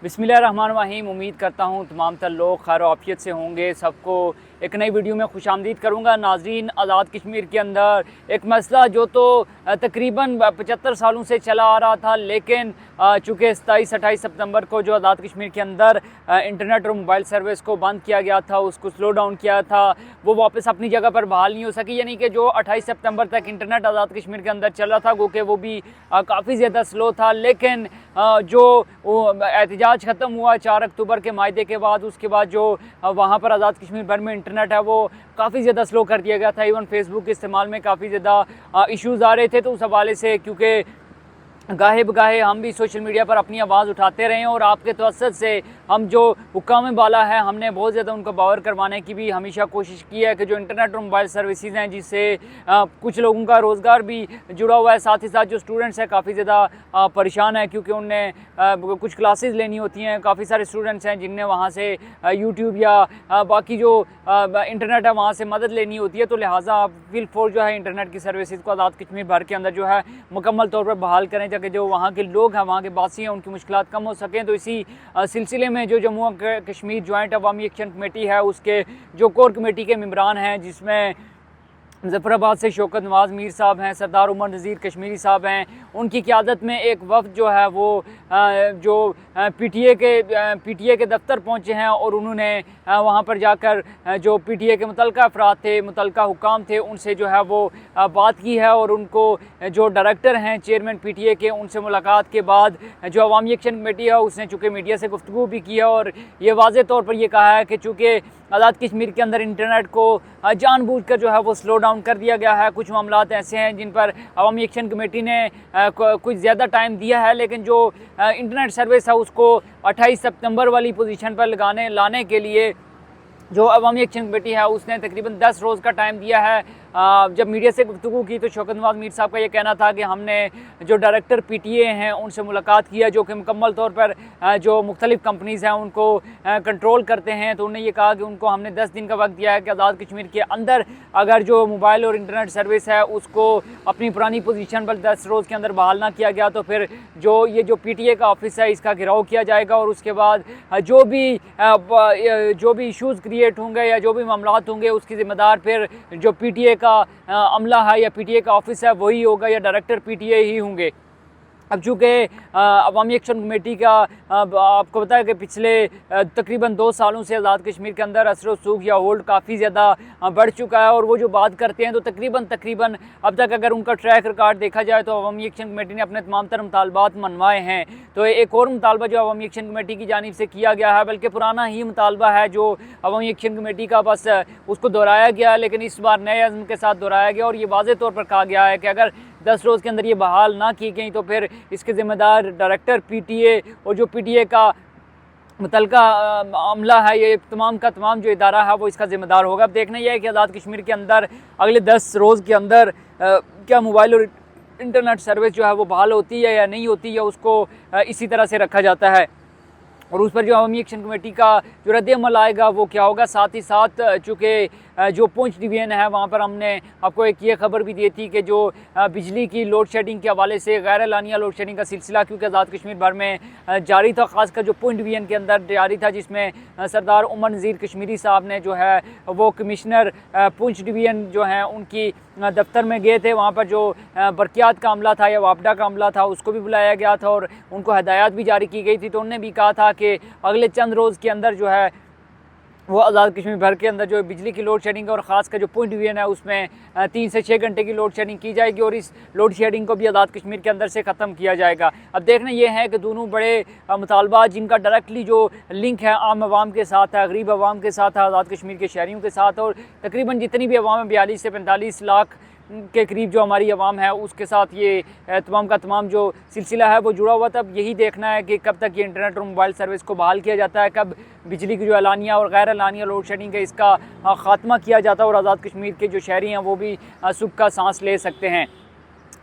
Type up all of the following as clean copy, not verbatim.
बिस्मिल्लाहिर्रहमानिर्रहीम। उम्मीद करता हूँ तमाम तर लोग खैर आफियत से होंगे। सबको एक नई वीडियो में खुशामदीद करूँगा। नाज़रीन, आज़ाद कश्मीर के अंदर एक मसला जो तो तकरीबन 75 सालों से चला आ रहा था, लेकिन चूँकि 27-28 सितंबर को जो आज़ाद कश्मीर के अंदर इंटरनेट और मोबाइल सर्विस को बंद किया गया था, उसको स्लो डाउन किया था, वो वापस अपनी जगह पर बहाल नहीं हो सकी। यानी कि जो 28 सितंबर तक इंटरनेट आज़ाद कश्मीर के अंदर चल रहा था, गो कि वो भी काफ़ी ज़्यादा स्लो था। लेकिन जो एहतजाज ख़त्म हुआ 4 अक्टूबर के मायदे के बाद, उसके बाद जो वहाँ पर आज़ाद कश्मीर भर में इंटरनेट है वो काफ़ी ज़्यादा स्लो कर दिया गया था। इवन फेसबुक के इस्तेमाल में काफ़ी ज़्यादा इश्यूज़ आ रहे थे। तो उस हवाले से क्योंकि गाहे बगाहे हम भी सोशल मीडिया पर अपनी आवाज़ उठाते रहे हैं और आपके तवस्सुत से हम जो हुक्काम बाला है, हमने बहुत ज़्यादा उनको बावर करवाने की भी हमेशा कोशिश की है कि जो इंटरनेट और मोबाइल सर्विसेज हैं, जिससे कुछ लोगों का रोज़गार भी जुड़ा हुआ है, साथ ही साथ जो स्टूडेंट्स हैं काफ़ी ज़्यादा परेशान है, क्योंकि उन्हें कुछ क्लासेस लेनी होती हैं। काफ़ी सारे स्टूडेंट्स हैं जिनने वहाँ से यूट्यूब या बाकी जो इंटरनेट है वहाँ से मदद लेनी होती है। तो लिहाजा फिल फोर जो है इंटरनेट की सर्विसेज को आज़ाद कश्मीर भर के अंदर जो है मुकम्मल तौर पर बहाल करें, ताकि जो वहाँ के लोग हैं, वहाँ के बासी हैं, उनकी मुश्किलात कम हो सकें। तो इसी सिलसिले में जो जम्मू कश्मीर जॉइंट अवामी एक्शन कमेटी है, उसके जो कोर कमेटी के मेंबरान हैं, जिसमें मुज़फ़्फ़राबाद से शौकत नवाज़ मीर साहब हैं, सरदार उमर नज़ीर कश्मीरी साहब हैं, उनकी क़यादत में एक वफ़द जो है वो जो पीटीए के दफ्तर पहुँचे हैं और उन्होंने वहाँ पर जाकर जो पीटीए के मुतल्लिक़ अफराद थे, मुतल्लिक़ हुक्काम थे, उनसे जो है वो बात की है। और उनको जो डायरेक्टर हैं चेयरमैन पीटीए के, उनसे मुलाकात के बाद जो अवामी एक्शन कमेटी है उसने चूँकि मीडिया से गुफ्तगू भी की है और ये वाज़ेह तौर पर यह कहा है कि चूँकि आज़ाद कश्मीर के अंदर इंटरनेट को जानबूझकर जो है वो स्लो डाउन कर दिया गया है। कुछ मामलात ऐसे हैं जिन पर अवामी एक्शन कमेटी ने कुछ ज़्यादा टाइम दिया है, लेकिन जो इंटरनेट सर्विस है उसको 28 सितंबर वाली पोजीशन पर लाने के लिए जो अवामी एक्शन कमेटी है उसने तकरीबन 10 रोज़ का टाइम दिया है। जब मीडिया से गुफ्तगू की तो शौकत नवाज़ मीर साहब का ये कहना था कि हमने जो डायरेक्टर पीटीए हैं उनसे मुलाकात किया, जो कि मुकम्मल तौर पर जो मुख्तलिफ़ कंपनीज़ हैं उनको कंट्रोल करते हैं। तो उन्होंने ये कहा कि उनको हमने 10 दिन का वक्त दिया है कि आज़ाद कश्मीर के अंदर अगर जो मोबाइल और इंटरनेट सर्विस है उसको अपनी पुरानी पोजीशन पर 10 रोज़ के अंदर बहाल ना किया गया तो फिर जो पीटीए का ऑफिस है इसका घेराव किया जाएगा और उसके बाद जो भी इशूज़ क्रिएट होंगे या जो भी मामलात होंगे उसकी ज़िम्मेदार फिर जो पीटीए का अमला है या पीटीए का ऑफिस है वही होगा या डायरेक्टर पीटीए ही होंगे। अब चूँकि अवामी एक्शन कमेटी का आपको पता है कि पिछले तकरीबन 2 सालों से आज़ाद कश्मीर के अंदर असर रसूख या होल्ड काफ़ी ज़्यादा बढ़ चुका है और वो जो बात करते हैं तो तकरीबन अब तक अगर उनका ट्रैक रिकॉर्ड देखा जाए तो अवामी एक्शन कमेटी ने अपने तमाम तर मुतालबात मनवाए हैं। तो एक और मुतालबा जो अवामी एक्शन कमेटी की जानिब से किया गया है, बल्कि पुराना ही मुतालबा है जो अवामी एक्शन कमेटी का, बस उसको दोहराया गया, लेकिन इस बार नए अज़्म के साथ दोहराया गया और ये वाज़ेह तौर पर कहा गया है कि अगर 10 रोज़ के अंदर ये बहाल ना की गई तो फिर इसके ज़िम्मेदार डायरेक्टर पीटीए और जो पीटीए का मुतल्लिक़ा अमला है, ये तमाम का तमाम जो इदारा है वो इसका ज़िम्मेदार होगा। अब देखना यह है कि आज़ाद कश्मीर के अंदर अगले 10 रोज़ के अंदर क्या मोबाइल और इंटरनेट सर्विस जो है वो बहाल होती है या नहीं होती है, उसको इसी तरह से रखा जाता है और उस पर जो अवामी एक्शन कमेटी का जो रद्द-ए-अमल आएगा वो क्या होगा। साथ ही साथ चूँकि जो पुंछ डिवीज़न है वहाँ पर हमने आपको एक ये खबर भी दी थी कि जो बिजली की लोड शेडिंग के हवाले से गैर एलानिया लोड शेडिंग का सिलसिला क्योंकि आज़ाद कश्मीर भर में जारी था, ख़ासकर जो पुंछ डिवीज़न के अंदर जारी था, जिसमें सरदार उमर नज़ीर कश्मीरी साहब ने जो है वो कमिश्नर पुंछ डिवीज़न जो हैं उनकी दफ्तर में गए थे। वहाँ पर जो बरक़ियात का अमला था या वापडा का अमला था उसको भी बुलाया गया था और उनको हदायत भी जारी की गई थी। तो उन्होंने भी कहा था कि अगले चंद रोज़ के अंदर जो है वो आज़ाद कश्मीर भर के अंदर जो बिजली की लोड शेडिंग और ख़ास कर जो पुंछ डिवीज़न है उसमें 3 से 6 घंटे की लोड शेडिंग की जाएगी और इस लोड शेडिंग को भी आज़ाद कश्मीर के अंदर से ख़त्म किया जाएगा। अब देखना ये है कि दोनों बड़े मुतालबात जिनका डायरेक्टली जो लिंक है आम आवाम के साथ है, गरीब आवाम के साथ है, आज़ाद कश्मीर के शहरियों के साथ और तकरीबन जितनी भी आवाम है 42 से 45 लाख के करीब जो हमारी आवाम है उसके साथ ये तमाम का तमाम जो सिलसिला है वो जुड़ा हुआ था। अब यही देखना है कि कब तक ये इंटरनेट और मोबाइल सर्विस को बहाल किया जाता है, कब बिजली की जो एलानिया और गैर एलानिया लोड शेडिंग है इसका ख़ात्मा किया जाता है और आज़ाद कश्मीर के जो शहरी हैं वो भी सुख का सांस ले सकते हैं।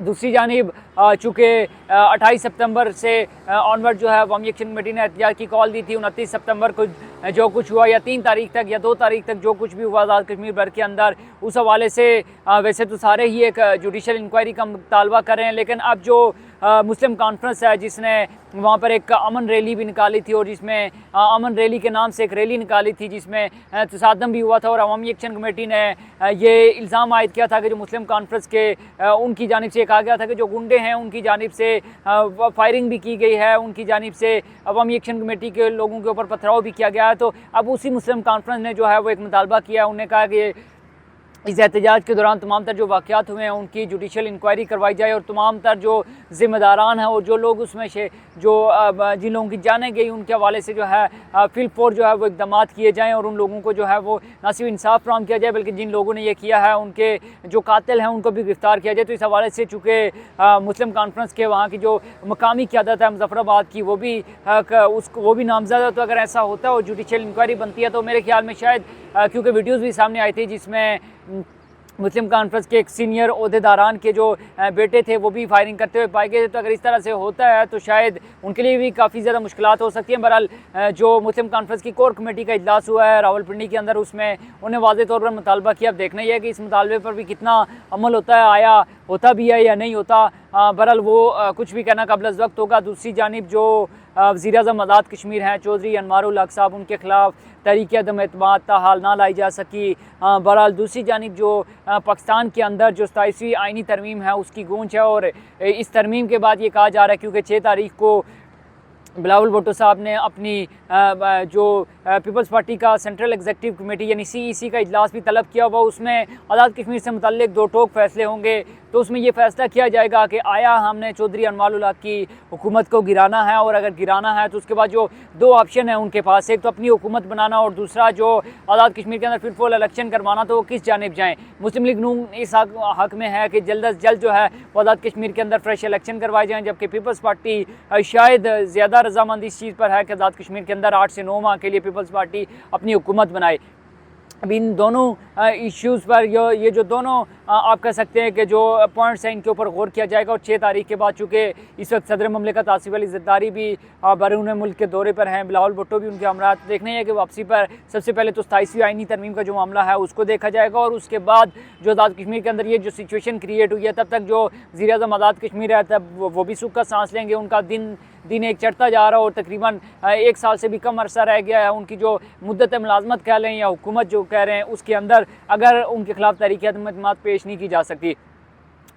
दूसरी जानिब चूँकि 28 सितंबर से ऑनवर्ड जो है अवामी एक्शन कमेटी ने एहतियात की कॉल दी थी। 29 सितंबर को जो कुछ हुआ या 3 तारीख तक या 2 तारीख तक जो कुछ भी हुआ आज़ाद कश्मीर भर के अंदर, उस हवाले से वैसे तो सारे ही एक जुडिशल इंक्वायरी का मुतालबा कर रहे हैं, लेकिन अब जो मुस्लिम कॉन्फ्रेंस है जिसने वहाँ पर एक अमन रैली भी निकाली थी और जिसमें अमन रैली के नाम से एक रैली निकाली थी जिसमें तसादम भी हुआ था। और अवामी एक्शन कमेटी ने ये इल्ज़ाम आयद किया था कि जो मुस्लिम कॉन्फ्रेंस के उनकी जानिब से कहा गया था कि जो गुंडे हैं उनकी जानिब से फायरिंग भी की गई है, उनकी जानिब से अवामी एक्शन कमेटी के लोगों के ऊपर पथराव भी किया गया है। तो अब उसी मुस्लिम कॉन्फ्रेंस ने जो है वो एक मुतालबा किया, उन्होंने कहा कि इस एहतजाज के दौरान तमाम तर जो वाक़यात हुए हैं उनकी जुडिशल इंक्वायरी करवाई जाए और तमाम तर जो ज़िम्मेदारान हैं और जो लोग उसमें से जो जिन लोगों की जाने गई उनके हवाले से जो है फिलफोर जो है वो इक़दाम किए जाएँ और उन लोगों को जो है वो ना सिर्फ इंसाफ फराहम किया जाए बल्कि जिन लोगों ने ये किया है उनके जो कातिल हैं उनको भी गिरफ़्तार किया जाए। तो इस हवाले से चूँकि मुस्लिम कॉन्फ्रेंस के वहाँ की जो मकामी क़यादत है मुज़फ़्फ़राबाद की वो भी नामज़द है। तो अगर ऐसा होता है और जुडिशल इंक्वायरी बनती है तो मेरे ख्याल में शायद क्योंकि वीडियोज़ भी सामने आई थी जिसमें मुस्लिम कॉन्फ्रेंस के एक सीनियर ओहदेदारान के जो बेटे थे वो भी फायरिंग करते हुए पाए गए। तो अगर इस तरह से होता है तो शायद उनके लिए भी काफ़ी ज़्यादा मुश्किलात हो सकती हैं। बहरहाल जो मुस्लिम कॉन्फ्रेंस की कोर कमेटी का इजलास हुआ है रावलपिंडी के अंदर, उसमें उन्हें वाज़ेह तौर पर मुतालबा किया। अब देखना ही है कि इस मुतालबे पर भी कितना अमल होता है, आया होता भी है या नहीं होता। बहरहाल वो कुछ भी कहना कबल अज़ वक्त होगा। दूसरी जानिब जो वज़ीर-ए-आज़म आज़ाद कश्मीर हैं चौधरी अनवारुल हक साहब, उनके खिलाफ तहरीक अदम एतमाद ताहाल ना लाई जा सकी। बहरहाल दूसरी जानिब जो पाकिस्तान के अंदर जो 27वीं आइनी तरमीम है उसकी गूंज है और इस तरमीम के बाद ये कहा जा रहा है क्योंकि 6 तारीख को बिलावल भुट्टो साहब ने अपनी जो पीपल्स पार्टी का सेंट्रल एग्जीक्यूटिव कमेटी यानी CEC का इजलास भी तलब किया हुआ, उसमें आज़ाद कश्मीर से मुतल्लिक 2 टोक फैसले होंगे। तो उसमें ये फैसला किया जाएगा कि आया हमने चौधरी अनवारुल हक की हुकूमत को गिराना है और अगर गिराना है तो उसके बाद जो 2 ऑप्शन है उनके पास, एक तो अपनी हुकूमत बनाना और दूसरा जो आज़ाद कश्मीर के अंदर फिर फुल इलेक्शन करवाना। तो वो किस जानिब जाएँ? मुस्लिम लीग नून इस हक में है कि जल्द अज जल्द जो है वो आज़ाद कश्मीर के अंदर फ्रेश इलेक्शन करवाए जाएँ, जबकि पीपल्स पार्टी शायद ज़्यादा रजामंद इस चीज़ पर है कि आज़ाद कश्मीर के अंदर 8 से 9 माह के लिए पीपल्स पार्टी अपनी हुकूमत बनाए। अब इन दोनों इश्यूज़ पर ये जो दोनों आप कह सकते हैं कि जो पॉइंट्स हैं इनके ऊपर गौर किया जाएगा। और 6 तारीख के बाद चूँकि इस वक्त सदर ममलिकत आसिफ अली ज़रदारी भी बैरून मुल्क के दौरे पर हैं, बिलावल भुट्टो भी उनके हमरा देखने हैं कि वापसी पर सबसे पहले तो 27वीं आइनी तरमीम का जो मामला है उसको देखा जाएगा और उसके बाद जो आज़ाद कश्मीर के अंदर ये जो सिचुएशन क्रिएट हुई है तब तक जो वज़ीर-ए-आज़म आज़ाद कश्मीर है तब वो भी सुख का सांस लेंगे। उनका दिन एक चढ़ता जा रहा है और तकरीबन 1 साल से भी कम अरसा रह गया है उनकी जो मुद्दत मुलाजमत कह लें या हुकूमत जो कह रहे हैं उसके अंदर अगर उनके खिलाफ तहरीक अदम एतमाद पेश नहीं की जा सकती।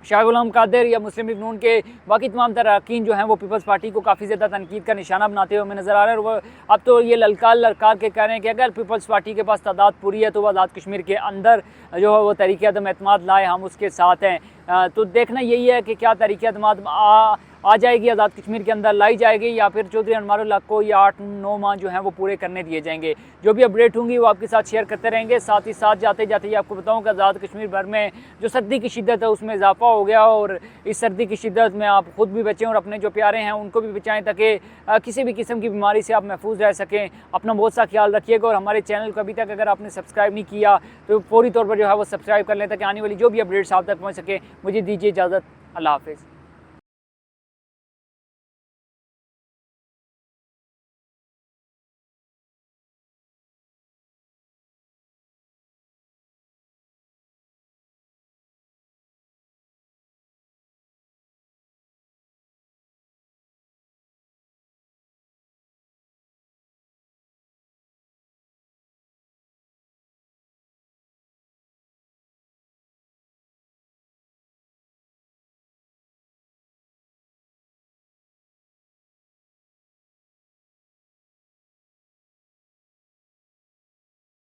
शाह गुलाम कादिर या मुस्लिम लीग नून के बाकी तमाम अरकान जो हैं वो पीपल्स पार्टी को काफ़ी ज़्यादा तनकीद का निशाना बनाते हुए हमें नज़र आ रहे हैं। और वो अब तो ये ललकार के कह रहे हैं कि अगर पीपल्स पार्टी के पास तादाद पूरी है तो वह आज़ाद कश्मीर के अंदर जो है वो तहरीक अदम एतमाद लाए, हम उसके साथ हैं। तो देखना यही है कि क्या तहरीक एतमाद आ जाएगी, आज़ाद कश्मीर के अंदर लाई जाएगी या फिर चौधरी अनवारुल हक को या 8-9 माह जो हैं वो पूरे करने दिए जाएंगे। जो भी अपडेट होंगी वो आपके साथ शेयर करते रहेंगे। साथ ही साथ जाते जाते ये आपको बताऊं कि आज़ाद कश्मीर भर में जो सर्दी की शिद्दत है उसमें इजाफा हो गया और इस सर्दी की शिद्दत में आप खुद भी बचें और अपने जो प्यारे हैं उनको भी बचाएँ ताकि किसी भी किस्म की बीमारी से आप महफूज रह सकें। अपना बहुत सा ख्याल रखिएगा और हमारे चैनल को अभी तक अगर आपने सब्सक्राइब नहीं किया तो फौरी तौर पर जो है वो सब्सक्राइब कर लें ताकि आने वाली जो भी अपडेट्स आप तक पहुँच सके। मुझे दीजिए इजाज़त, अल्लाह हाफ़िज़।